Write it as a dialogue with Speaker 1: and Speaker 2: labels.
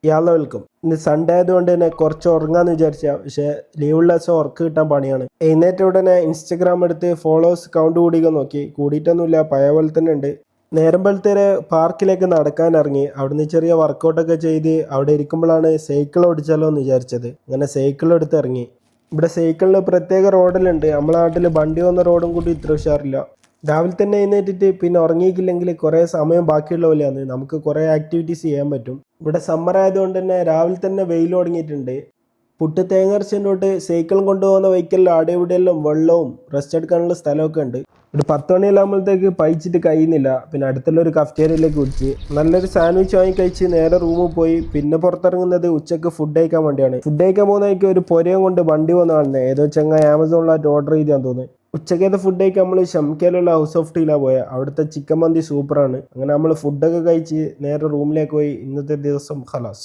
Speaker 1: യാള welcome. ഇന്ന് Sunday ആയതുകൊണ്ട് തന്നെ കുറച്ച് ഉറങ്ങാന്ന് വിചാരിച്ച, പക്ഷേ ലീവുള്ള ദിവസം ഉറക്ക് കിട്ടാൻ പണിയാണ്. എഴുന്നേറ്റ ഉടനെ ഇൻസ്റ്റഗ്രാം എടുത്ത് ഫോളോവേഴ്സ് കൗണ്ട് കൂടിയൊക്കെ നോക്കി. കൂടിയിട്ടൊന്നുമില്ല, പഴയ പോലെ തന്നെ ഉണ്ട്. നേരം വെളുത്തേരെ പാർക്കിലേക്ക് നടക്കാൻ ഇറങ്ങി. അവിടുന്ന് ചെറിയ വർക്കൗട്ടൊക്കെ ചെയ്ത് അവിടെ ഇരിക്കുമ്പോഴാണ് സൈക്കിൾ ഓടിച്ചാലോ എന്ന് വിചാരിച്ചത്. അങ്ങനെ സൈക്കിൾ എടുത്ത് ഇറങ്ങി. ഇവിടെ സൈക്കിളിന് പ്രത്യേക റോഡിലുണ്ട്. നമ്മളെ നാട്ടിൽ വണ്ടി വന്ന റോഡും കൂടി ഇത്ര ഉഷാറില്ല. രാവിലെ തന്നെ എഴുന്നേറ്റിട്ട് പിന്നെ ഉറങ്ങിയിട്ടില്ലെങ്കിൽ കുറേ സമയം ബാക്കിയുള്ള പോലെയാണ്. നമുക്ക് കുറേ ആക്ടിവിറ്റീസ് ചെയ്യാൻ പറ്റും. ഇവിടെ സമ്മർ ആയതുകൊണ്ട് തന്നെ രാവിലെ തന്നെ വെയിൽ തുടങ്ങിയിട്ടുണ്ട്. പുട്ട് തേങ്ങരച്ചതിൻ്റെ തൊട്ട് സൈക്കിളും കൊണ്ടുപോകുന്ന വെഹിക്കലിൽ അവിടെ ഇവിടെയെല്ലാം വെള്ളവും റെസ്റ്റ് എടുക്കാനുള്ള സ്ഥലമൊക്കെ ഉണ്ട്. ഒരു 10 മണിയാകുമ്പോഴത്തേക്ക് പയിച്ചിട്ട് കഴിയുന്നില്ല. പിന്നെ അടുത്തുള്ള ഒരു കഫ്റ്റേരിയയിലേക്ക് വിളിച്ച് നല്ലൊരു സാൻഡ്വിച്ച് വാങ്ങി കഴിച്ച് നേരെ റൂമിൽ പോയി. പിന്നെ പുറത്തിറങ്ങുന്നത് ഉച്ചക്ക് ഫുഡ് കഴിക്കാൻ വേണ്ടിയാണ്. ഫുഡ് കഴിക്കാൻ പോകുന്നതായിരിക്കും ഒരു പൊരയും കൊണ്ട് വണ്ടി വന്ന് കാണുന്നത്. ഏതോ ചങ്ങായി ആമസോണിലായിട്ട് ഓർഡർ ചെയ്താൽ തോന്നുന്നു. ഉച്ചക്കത്തെ ഫുഡ് കഴിക്കാൻ നമ്മൾ ഷംകേലുള്ള ഹൗസ് ഓഫ് ടീയിലാണ് പോയത്. അവിടുത്തെ ചിക്കൻ മന്തി സൂപ്പറാണ്. അങ്ങനെ നമ്മൾ ഫുഡൊക്കെ കഴിച്ച് നേരെ റൂമിലേക്ക് പോയി. ഇന്നത്തെ ദിവസം ഖലാസ്.